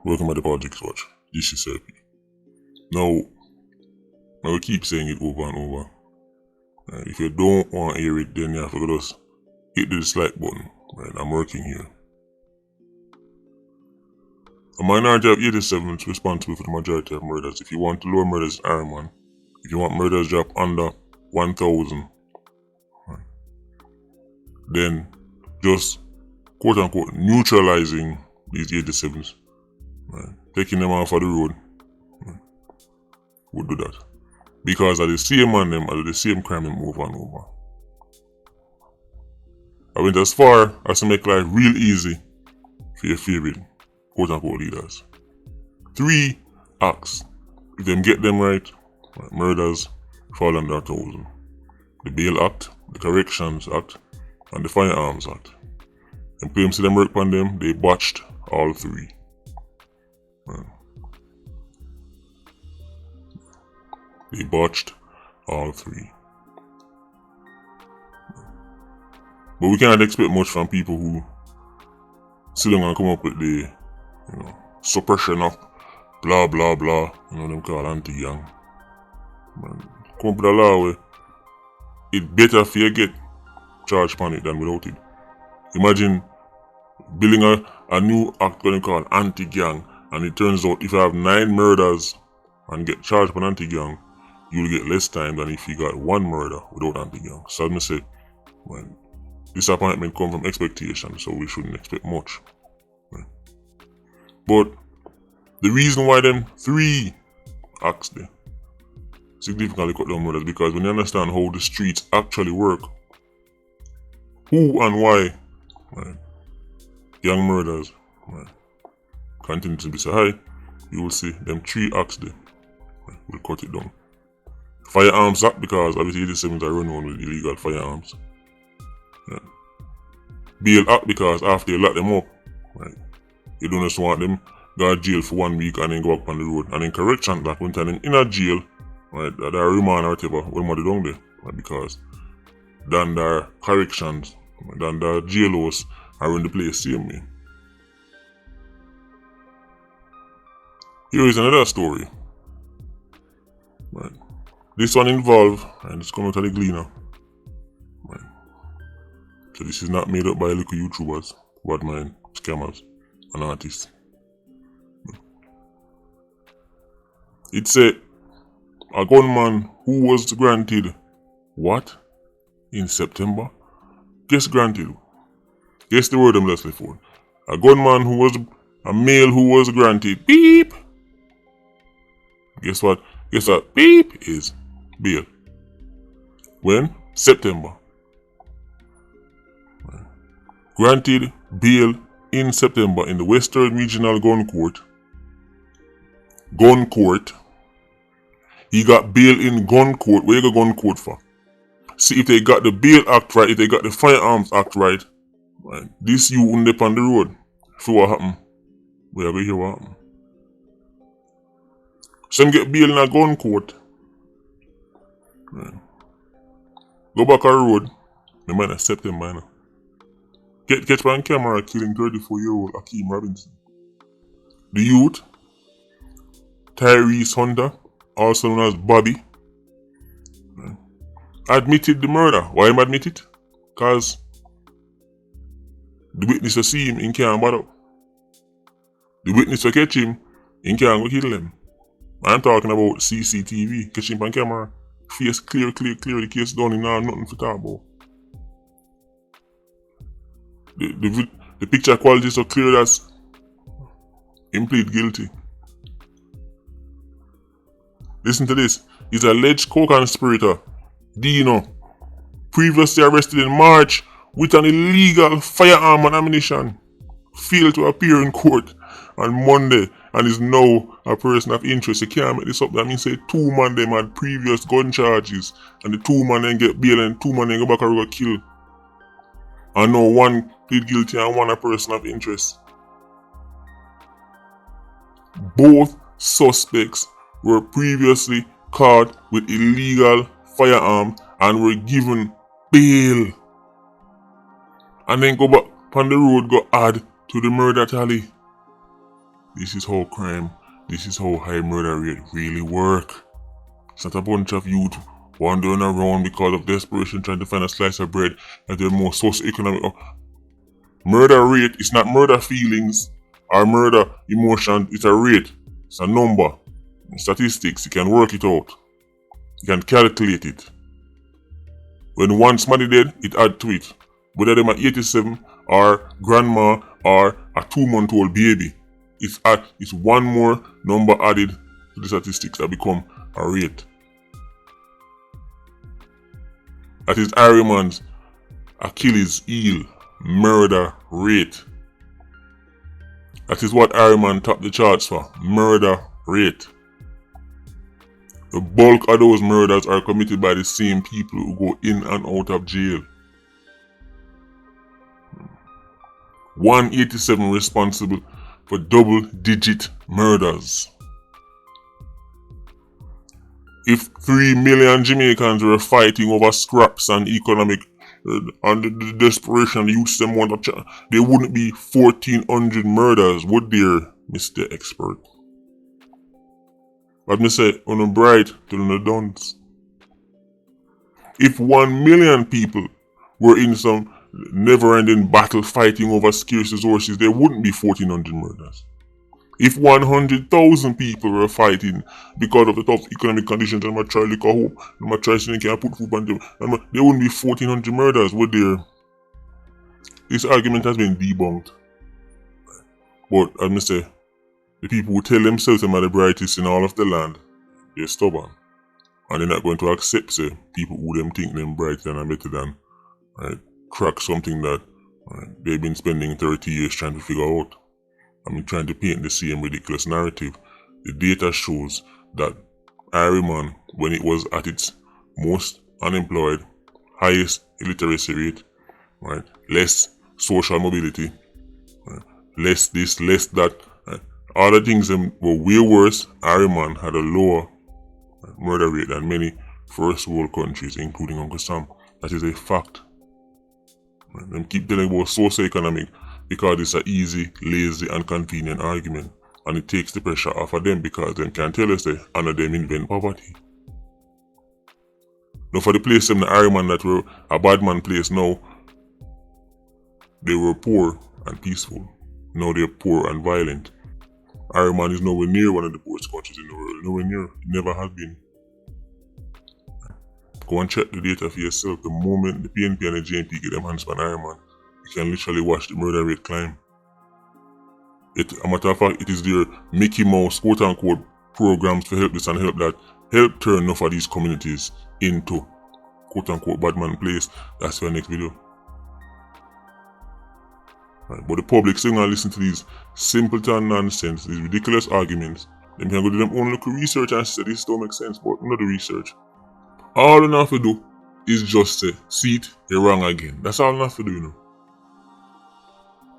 Welcome to the Politricks Watch. This is Serpi. Now, I will keep saying it over and over. If you don't want to hear it, then you have to just hit the dislike button. Right, I'm working here. A minority of 87 is responsible for the majority of murders. If you want to lower murders, Iron Man. If you want murders drop under 1,000, right, then just quote unquote neutralizing these 87s, right, taking them off of the road, right, would do that. Because of the same man them, or the same crime them over and over. I went as far as to make life real easy for your favorite quote unquote leaders. 3 acts. If them get them right, murders fall under 1,000. The Bail Act, the Corrections Act, and the Firearms Act. And claims to them work on them, they botched all 3. They botched all 3. But we can't expect much from people who still gonna come up with the, suppression of blah blah blah, them called anti-gang. Come up with a law where it better if you get charged on it than without it. Imagine building a new act going called anti-gang, and it turns out if you have 9 murders and get charged for anti-gang, you'll get less time than if you got 1 murder without anti-gang. So I'm gonna say, disappointment comes from expectation, so we shouldn't expect much. Right? But the reason why them 3 acts there significantly cut down murders, because when you understand how the streets actually work, who and why, right, young murders, right, continue to be so high, you will see them 3 acts there, right, will cut it down. Firearms Act, because obviously 87s are run on with illegal firearms. Right. Bail Act, because after you lock them up, right, you don't just want them go to jail for 1 week and then go up on the road. And then Correction Act, when time in a jail, right, that are remand or whatever, what am I doing there? Right, because then their corrections, then their jailhouse are in the place same way. Here is another story. Right. This one involved, and it's coming out of the Gleaner. Right. So this is not made up by little YouTubers, bad mind, scammers, and artists. It's a gunman who was granted what? In September? Guess granted. Guess the word I'm listening for. A gunman who was a male who was granted beep. Guess what? Guess what beep is? Bail. When? September. Granted bail in September in the Western Regional Gun Court. He got bail in gun court. Where you got gun court for? See if they got the Bail Act right, if they got the Firearms Act right, this you wouldn't dip on the road. So what happened? We are going to hear what happened. Some get bail in a gun court. Right. Go back on the road. They might not September now. Get catch on camera killing 34-year-old Akeem Robinson. The youth, Tyrece Hunter, also known as Bobby, admitted the murder. Why him admit it? Because the witness to see him, he can't bother. The witness to catch him, he can't go kill him. I'm talking about CCTV, catch him on camera, face clear, the case done, he not have nothing to talk about. The picture quality is so clear that him plead guilty. Listen to this. He's an alleged co-conspirator, Dino, previously arrested in March with an illegal firearm and ammunition, failed to appear in court on Monday and is now a person of interest. You can't make this up. That means say 2 man them had previous gun charges and the 2 man then get bail and 2 man then go back and go kill. And now 1 plead guilty and 1 a person of interest. Both suspects were previously caught with illegal firearm and were given bail. And then go back on the road, go add to the murder tally. this is how crime, this is how high murder rate really work. It's not a bunch of youth wandering around because of desperation trying to find a slice of bread at their most socioeconomic. Murder rate is not murder feelings or murder emotion, it's a rate, it's a number. Statistics, you can work it out. You can calculate it. When one somebody dead, it add to it. Whether them are 87 or grandma or a 2-month-old baby, it's one more number added to the statistics that become a rate. That is Ironman's Achilles heel murder rate. That is what Ironman topped the charts for, murder rate. The bulk of those murders are committed by the same people who go in and out of jail. 187 responsible for double-digit murders. If 3 million Jamaicans were fighting over scraps and economic and the desperation the youths them want to there wouldn't be 1,400 murders, would there, Mr. Expert? But me say, on a bright till on the dons. If 1 million people were in some never-ending battle fighting over scarce resources, there wouldn't be 1,400 murders. If 100,000 people were fighting because of the tough economic conditions and might try to liquor home, and might try to can't put food on them, and there wouldn't be 1,400 murders, would there? This argument has been debunked. But as I say, the people who tell themselves they are the brightest in all of the land, they're stubborn. And they're not going to accept say, people who them think them brighter and better than crack something that they've been spending 30 years trying to figure out. I mean, trying to paint the same ridiculous narrative. The data shows that Ironman, when it was at its most unemployed, highest illiteracy rate, less social mobility, less this, less that, all the things were way worse. Ironman had a lower murder rate than many first world countries, including Uncle Sam. That is a fact. Them keep telling about socioeconomic because it's an easy, lazy and convenient argument, and it takes the pressure off of them because them can tell us they honor them invent poverty. Now for the place them the Ironman that were a bad man place now, they were poor and peaceful. Now they're poor and violent. Ironman is nowhere near one of the poorest countries in the world. Nowhere near. It never has been. Go and check the data for yourself. The moment the PNP and the JNP get them hands on Ironman, you can literally watch the murder rate climb. A matter of fact, it is their Mickey Mouse quote-unquote programs to help this and help that help turn enough of these communities into quote-unquote bad man place. That's for the next video. But the public still gonna listen to these simpleton nonsense, these ridiculous arguments. Them can go do them own little research and say this don't make sense, but not the research. All you have to do is just say, see it, you're wrong again. That's all you have to do, you know.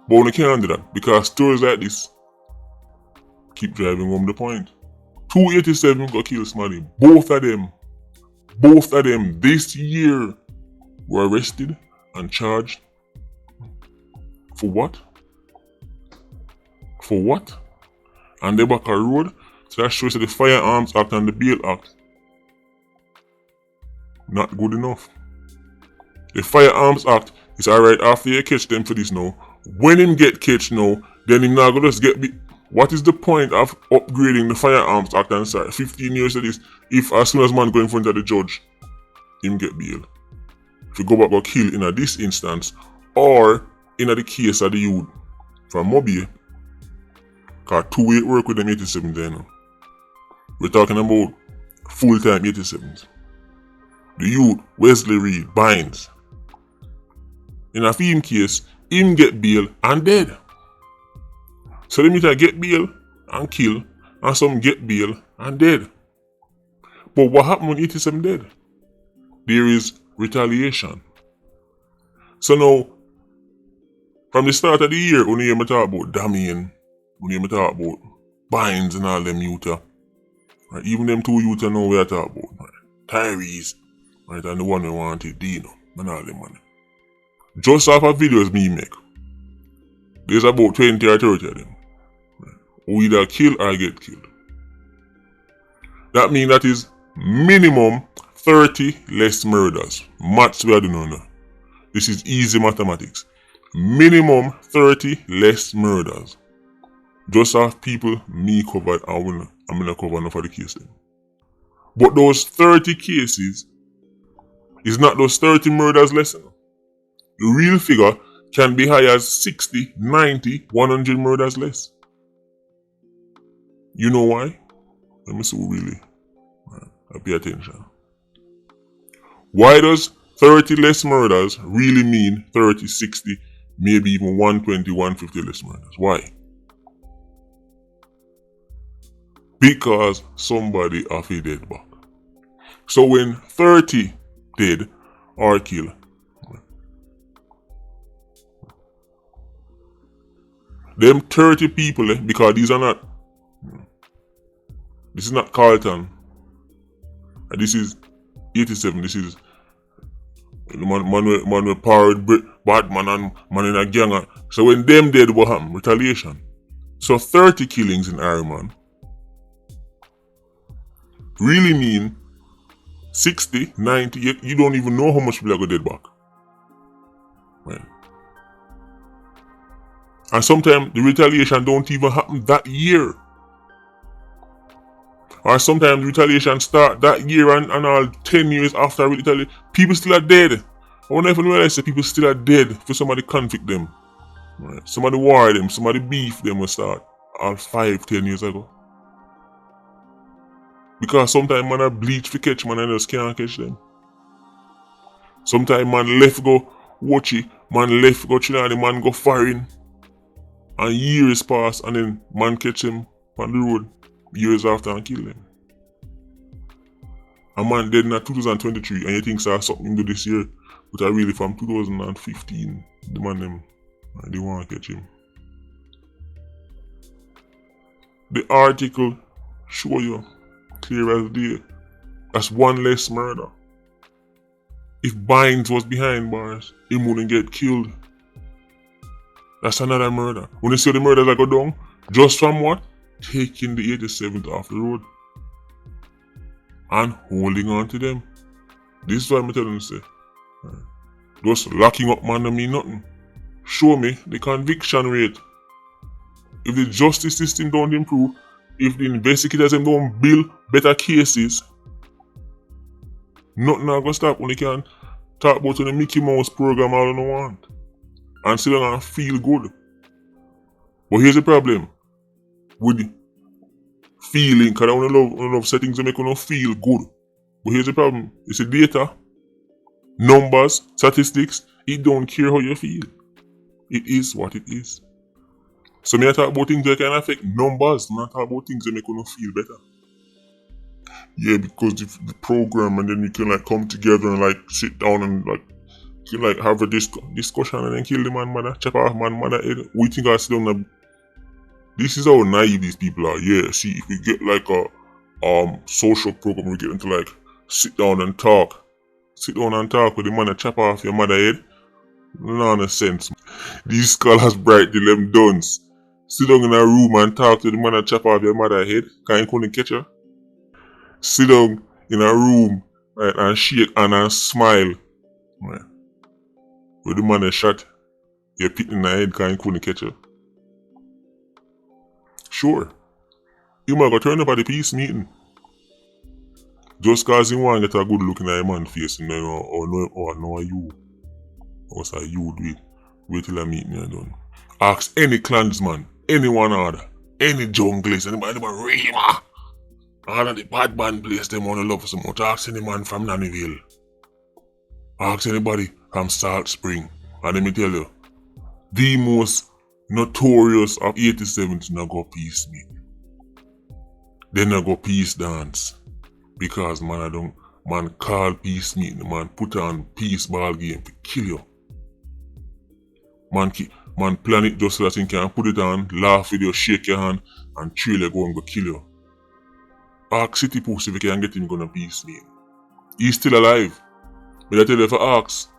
But we can't do that because stories like this keep driving home the point. 287 got killed somebody. Both of them this year were arrested and charged. For what? For what? And they back a road. So that shows that the Firearms Act and the Bail Act not good enough. The Firearms Act is alright after you catch them for this now. When him get catch now, then him not gonna just get what is the point of upgrading the Firearms Act and start 15 years of this if as soon as man go in front of the judge, him get bail? If you go back or kill in this instance, or in the case of the youth from Mobile, cause 2-way work with them 87s there now. We're talking about full-time 87s. The youth, Wesley Reed, Bynes. In a film case, him get bail and dead. So them either get bail and kill, and some get bail and dead. But what happened when 87 dead? There is retaliation. So now, from the start of the year, when you hear me talk about Damien, when you hear me talk about Bynes and all them youth, right, even them two youth know we are talking about, right? Tyrece, right, and the one we wanted, Dino, and all them money. Just off of videos me make, there's about 20 or 30 of them. Right? who either kill or get killed. That means that is minimum 30 less murders. Maths we are doing now. This is easy mathematics. Minimum 30 less murders. Just have people me covered and I'm gonna cover enough of the cases. But those 30 cases is not those 30 murders less. The real figure can be high as 60, 90, 100 murders less. You know why? Let me see who really. Pay attention. Why does 30 less murders really mean 30, 60, maybe even 120, 150 less murders? Why? Because somebody have a dead back. So when 30 dead or killed, them 30 people, because these are not, this is not Carlton, and this is 87, this is man with power with Batman and man in a gang. So when them dead, what happened? Retaliation. So 30 killings in Ironman really mean 60, 90, you don't even know how much people are going dead back. Right. And sometimes the retaliation don't even happen that year. Or sometimes retaliation start that year and all 10 years after retaliation. People still are dead. I wonder if you realize that people still are dead for somebody convict them. Right. Somebody war them, somebody beef them will start all 5, 10 years ago. Because sometimes man are bleach for catch man and just can't catch them. Sometimes man left go watchy, man left go Trinidad, man go foreign. And years pass and then man catch him on the road years after and kill him. A man dead in 2023 and you think so something to this year, but I really from 2015 the man them they want to catch him. The article show you clear as day. That's one less murder. If Bynes was behind bars, he wouldn't get killed. That's another murder. When you see the murders that go down, just from what? Taking the 87th off the road. And holding on to them. This is what I'm telling you to say. Just locking up man don't mean nothing. Show me the conviction rate. If the justice system don't improve, if the investigators don't build better cases, nothing not gonna stop when you can talk about the Mickey Mouse program all you want. And still gonna feel good. But here's the problem with feeling, because I love settings to make you feel good. But here's the problem, it's the data, numbers, statistics, it don't care how you feel. It is what it is. So me I talk about things that can affect numbers, not talk about things that make you feel better. Yeah, because the program and then you can come together and sit down and you can have a discussion and then kill the man mother, chop off man mother head. We think I sit down and this is how naive these people are. Yeah, see, if we get a social program, we get them to sit down and talk. Sit down and talk with the man and chop off your mother head. Nonsense. These scholars bright, they them duns. Sit down in a room and talk to the man and chop off your mother head. Can you couldn't catch her? Sit down in a room, right, and shake and smile. Right. With the man a shot, you're pit in the head, can you couldn't catch her? Sure. You might go turn up at the peace meeting. Just cause you want to get a good look in a man's face, or know you. Or say you do it. Wait till I meet me and done. Ask any clansman, anyone other, any junglist, anybody but Rima. All of the bad man place them want to love so much. Ask any man from Nannyville. Ask anybody from Salt Spring. And let me tell you, the most notorious of 87s not go peace meeting. They not go peace dance. Because man call peace meeting, man put on peace ball game to kill you. Man plan it just so that you can put it on, laugh with you, shake your hand, and trail go and go kill you. Ask City Puss if you can get him gonna peace meeting. He's still alive. But I tell you if I ask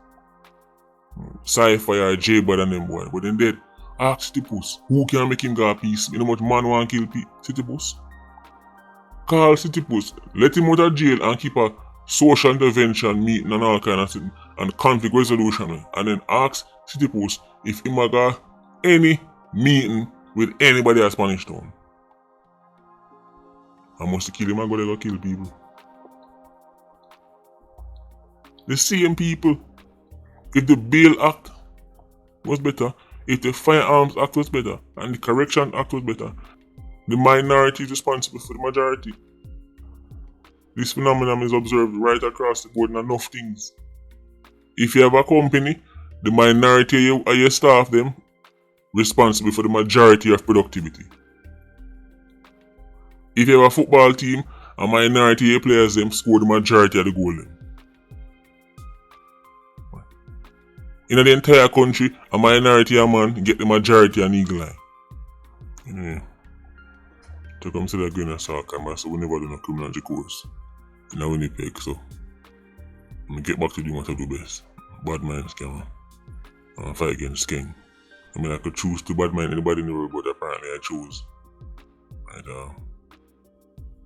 Sci-Fi or J-Bud and them boy, but then dead. Ask City Puss, who can make him go a peace? You know much man want kill City Puss? Call City Puss, let him out of jail and keep a social intervention meeting and all kind of thing and conflict resolution, and then ask City Puss if he got any meeting with anybody at Spanish Town. I must kill him and go kill people. The same people. If the Bail Act was better, if the Firearms Act was better, and the Correction Act was better, the minority is responsible for the majority. This phenomenon is observed right across the board in enough things. If you have a company, the minority of your staff them responsible for the majority of productivity. If you have a football team, a minority of your players them score the majority of the goal them. In the entire country, a minority of man get the majority of eagle eye. Anyway, to come to the grain of salt, so we never do no criminology course in a Winnipeg, so I'm gonna get back to doing what I do best. Bad mind scammer. And fight against gang. I mean, I could choose to bad mind anybody in the world, but apparently I chose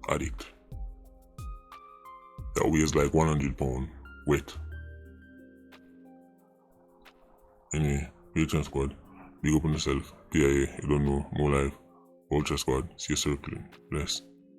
addict. That weighs like 100 pounds wet. Anyway, Patreon squad, big up on yourself. PIA, you don't know, more life. Ultra squad, see you circling. Bless.